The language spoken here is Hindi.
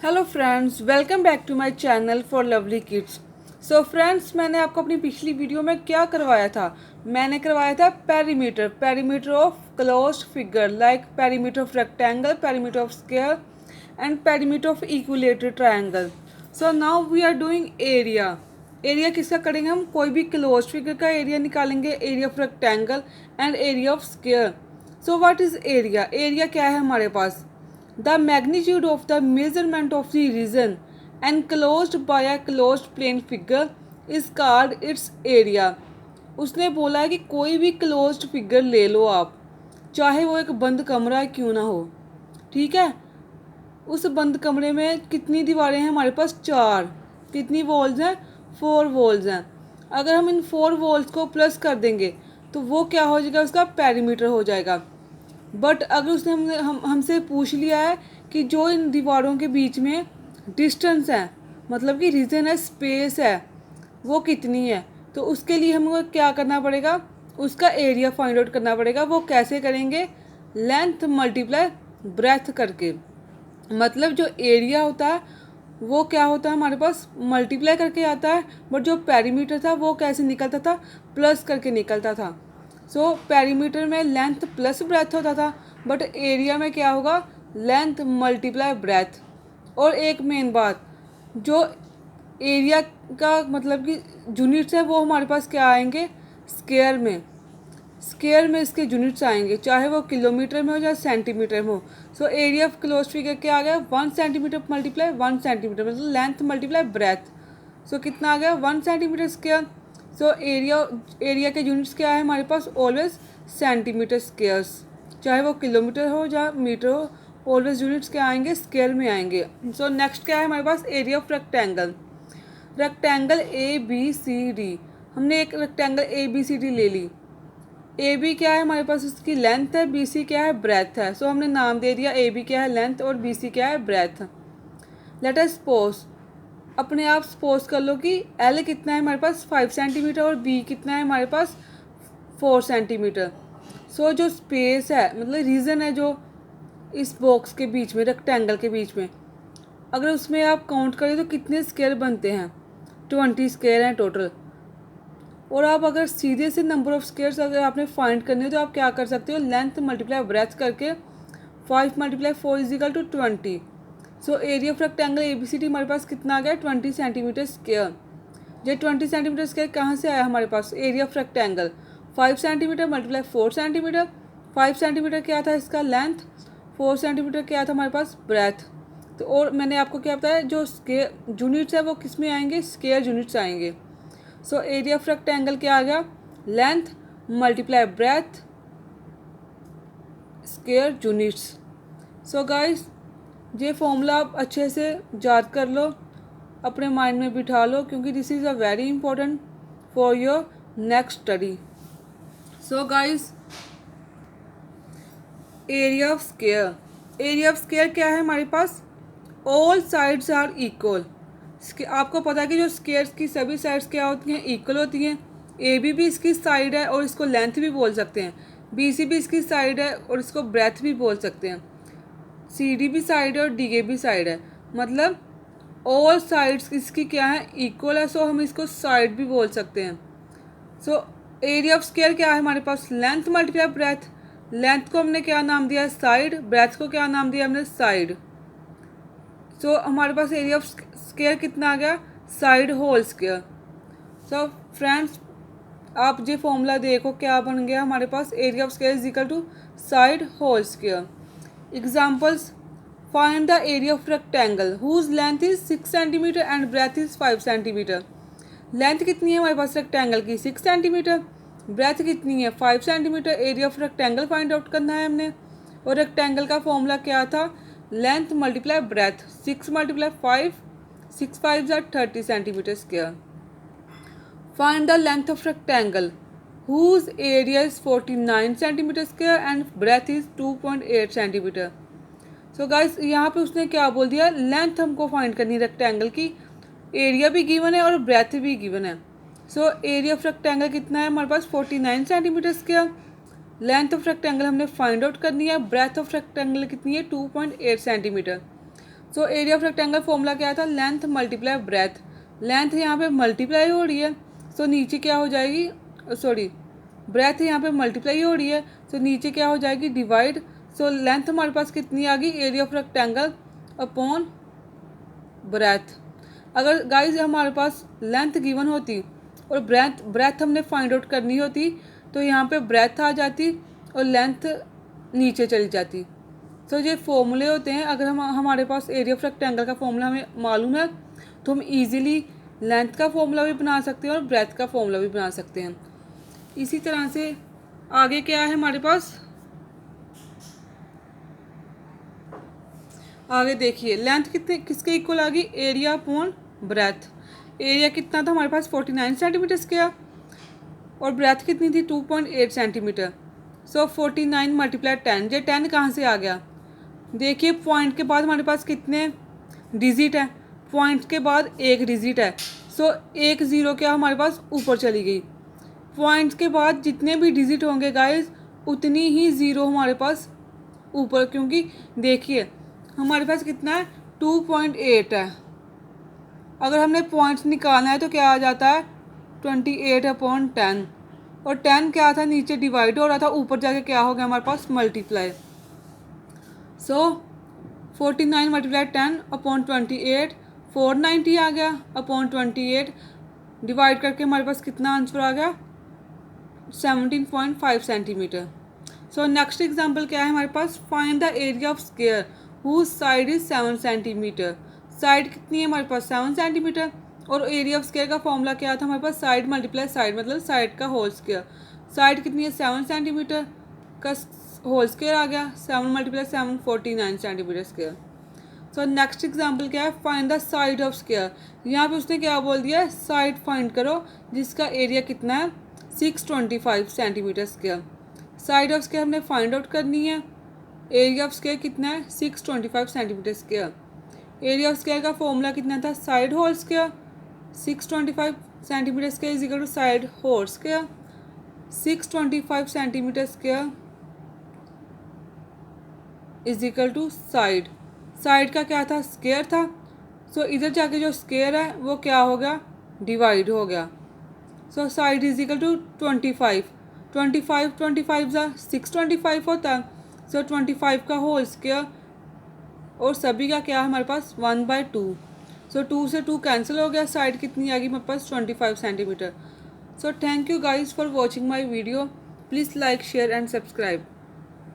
Hello friends, welcome back to my channel for lovely kids. So friends, मैंने आपको अपनी पिछली वीडियो में क्या करवाया था। मैंने करवाया था perimeter of closed figure like perimeter of rectangle, perimeter of square and perimeter of equilateral triangle. So now we are doing area. Area किसका करेंगे हम? कोई भी क्लोज्ड फिगर का एरिया निकालेंगे, area of rectangle and area of square. So what is area? Area क्या है हमारे पास? The magnitude of the measurement of the region enclosed by a closed plane figure is called its area। उसने बोला है कि कोई भी क्लोज्ड फिगर ले लो आप, चाहे वो एक बंद कमरा क्यों ना हो। ठीक है, उस बंद कमरे में कितनी दीवारें हैं हमारे पास? 4। कितनी वॉल्स हैं? 4 वॉल्स हैं। अगर हम इन 4 वॉल्स को प्लस कर देंगे तो वो क्या हो जाएगा? उसका पेरीमीटर हो जाएगा। बट अगर उसने हमसे पूछ लिया है कि जो इन दीवारों के बीच में डिस्टेंस है, मतलब कि रीजन है, स्पेस है, वो कितनी है, तो उसके लिए हमें क्या करना पड़ेगा? उसका एरिया फाइंड आउट करना पड़ेगा। वो कैसे करेंगे? लेंथ मल्टीप्लाई ब्रेथ करके। मतलब जो एरिया होता है वो क्या होता है हमारे पास? मल्टीप्लाई करके आता है। बट जो पेरीमीटर था वो कैसे निकलता था? प्लस करके निकलता था। सो पेरीमीटर में लेंथ प्लस ब्रेथ होता था, बट एरिया में क्या होगा? Length multiply breath. और एक मेन बात, जो एरिया का मतलब कि यूनिट्स है वो हमारे पास क्या आएंगे? स्क्वायर में। स्क्वायर में इसके यूनिट्स आएंगे, चाहे वो किलोमीटर में हो या सेंटीमीटर में हो। सो एरिया ऑफ क्लोज फिगर क्या आ गया? 1 सेंटीमीटर मल्टीप्लाई 1 सेंटीमीटर, मतलब लेंथ मल्टीप्लाई ब्रेथ। सो कितना आ गया? 1 सेंटीमीटर स्क्वायर। सो एरिया के यूनिट्स क्या है हमारे पास? ऑलवेज सेंटीमीटर स्क्वायर्स, चाहे वो किलोमीटर हो या मीटर हो, ऑलवेज यूनिट्स क्या आएंगे? स्क्वायर में आएंगे। सो नेक्स्ट क्या है हमारे पास? Area of rectangle. Rectangle A B C D, हमने एक rectangle A B C D ले ली। ए बी क्या है हमारे पास? उसकी लेंथ है, बी सी क्या है? ब्रेथ है। सो हमने नाम दे दिया, ए बी क्या है? लेंथ, और बी सी क्या है? ब्रेथ। लेट अस सपोज, अपने आप सपोज कर लो कि एल कितना है हमारे पास? 5 सेंटीमीटर, और बी कितना है हमारे पास? 4 सेंटीमीटर। सो जो स्पेस है, मतलब रीजन है जो इस बॉक्स के बीच में, रेक्टेंगल के बीच में, अगर उसमें आप काउंट करें तो कितने स्क्वायर बनते हैं? 20 स्क्वायर हैं टोटल। और आप अगर सीधे से नंबर ऑफ स्क्वायर्स अगर आपने फाइंड करने हो तो आप क्या कर सकते हो? लेंथ मल्टीप्लाई ब्रेथ करके 5 multiply 4 is equal to 20। So area of rectangle A B C D हमारे पास कितना आ गया? 20 सेंटीमीटर स्क्वायर। ये 20 सेंटीमीटर स्क्वायर कहाँ से आया हमारे पास? Area of rectangle 5 centimetre multiply 4 centimetre. 5 centimetre क्या था इसका? लेंथ। 4 सेंटीमीटर क्या था हमारे पास? ब्रेथ। तो और मैंने आपको क्या बताया, जो स्क्वायर यूनिट्स है वो किस में आएंगे? स्क्वायर यूनिट्स आएंगे। सो एरिया ऑफ रेक्टेंगल क्या आ गया? Length multiply breath square units. So guys, ये फॉर्मूला आप अच्छे से याद कर लो, अपने माइंड में बिठा लो, क्योंकि this is a very important for your next study. So guys, area of square. Area of square क्या है हमारे पास? All sides are equal. आपको पता है कि जो स्क्वायर्स की सभी साइड्स क्या होती हैं? इक्वल होती हैं। ए भी इसकी साइड है और इसको लेंथ भी बोल सकते हैं। बी सी भी इसकी साइड है और इसको ब्रेथ भी बोल सकते हैं। सी डी भी साइड है और डी ए भी साइड है। मतलब ऑल साइड्स इसकी क्या है? इक्वल है। सो हम इसको साइड भी बोल सकते हैं। सो एरिया ऑफ स्क्वायर क्या है हमारे पास? Length multiply breadth. लेंथ को हमने क्या नाम दिया? साइड। ब्रेथ को क्या नाम दिया हमने? साइड। सो हमारे पास एरिया ऑफ स्क्वायर कितना आ गया? Side whole square. So friends, आप ये फॉर्मूला देखो क्या बन गया हमारे पास? Area of square is equal to side whole square. Examples, find the area of rectangle whose length is 6 centimetre and breadth is 5 centimetre. Length कितनी है हमारे पास रेक्टेंगल की? 6 सेंटीमीटर। ब्रेथ कितनी है? 5 centimetre. Area of rectangle find out करना है हमने, और रेक्टेंगल का फॉर्मूला क्या था? Length multiply breadth. 6 multiply 5, 6 5 are 30 centimetre square. Find the length of rectangle whose area is 49 centimetre square and breadth is 2.8 centimetre. So guys, यहाँ पे उसने क्या बोल दिया? लेंथ हमको फाइंड करनी है रेक्टेंगल की। एरिया भी गिवन है और ब्रेथ भी गिवन है। सो एरिया ऑफ रेक्टेंगल कितना है हमारे पास? 49 centimetre square. Length of rectangle हमने फाइंड आउट करनी है। ब्रेथ ऑफ रेक्टेंगल कितनी है? 2.8 centimetre. So area of rectangle formula क्या था, लेंथ मल्टीप्लाई ब्रेथ। लेंथ यहाँ पे मल्टीप्लाई हो रही है, सो नीचे क्या हो जाएगी, सॉरी ब्रेथ यहाँ पे मल्टीप्लाई हो रही है, सो नीचे क्या हो जाएगी, डिवाइड। सो लेंथ हमारे पास कितनी आ गई, area of rectangle upon breadth. अगर गाइज हमारे पास लेंथ गिवन होती और ब्रेथ हमने फाइंड आउट करनी होती, तो यहाँ पे ब्रेथ आ जाती और लेंथ नीचे चली जाती। तो ये फॉर्मूले होते हैं, अगर हमारे पास एरिया ऑफ रेक्टेंगल का फॉर्मूला हमें मालूम है तो हम इजीली लेंथ का फॉर्मूला भी बना सकते हैं और ब्रेथ का फॉर्मूला भी बना सकते हैं। इसी तरह से आगे क्या है हमारे पास, आगे देखिए लेंथ कितने किसके इक्वल आ गई, एरिया अपॉन ब्रेथ। एरिया कितना था हमारे पास 49 सेंटीमीटर स्क्वायर और ब्रेथ कितनी थी 2.8 सेंटीमीटर। सो 49 मल्टीप्लाई 10, ये 10 कहाँ से आ गया, देखिए पॉइंट के बाद हमारे पास कितने डिजिट है, पॉइंट के बाद एक डिजिट है। सो एक ज़ीरो क्या हमारे पास ऊपर चली गई। पॉइंट के बाद जितने भी डिजिट होंगे गाइस उतनी ही ज़ीरो हमारे पास ऊपर, क्योंकि देखिए हमारे पास कितना है 2.8 है। अगर हमने पॉइंट्स निकालना है तो क्या आ जाता है 28/10 और 10 क्या था नीचे डिवाइड हो रहा था, ऊपर जाके क्या हो गया हमारे पास मल्टीप्लाई। सो 49 मल्टीप्लाई 10/28 490 आ गया अपॉन 28 डिवाइड करके हमारे पास कितना आंसर आ गया 17.5 सेंटीमीटर। सो नेक्स्ट एग्जांपल क्या है हमारे पास, find the area of square whose side is 7 centimetre. Side कितनी है हमारे पास 7 सेंटीमीटर और एरिया ऑफ स्क्वायर का फॉर्मूला क्या था हमारे पास, साइड मल्टीप्लाई साइड मतलब साइड का होल स्क्वायर। साइड कितनी है 7 सेंटीमीटर का होल स्क्वायर आ गया, 7 multiply 7 49 centimetre square. So next example क्या है, find the side of square. यहाँ पे उसने क्या बोल दिया, साइड फाइंड करो जिसका एरिया कितना है 625 centimetre square. Side of square हमने फाइंड आउट करनी है, एरिया ऑफ स्क्वायर कितना है 625 centimetre square. Area of square का फॉर्मूला कितना था, side whole square 625 centimetre square is equal to side whole square 625 centimetre square is equal to side. Side का क्या था स्क्वायर था, सो इधर जाके जो स्क्वायर है वो क्या हो गया डिवाइड हो गया। So side is equal to 25 ज़ा 625 होता है। सो 25 का होल स्क्वायर और सभी का क्या हमारे पास 1/2। सो 2 से 2 कैंसिल हो गया, साइड कितनी आ गई हमारे पास 25 centimetre. So thank you guys for watching my video, please like share and subscribe.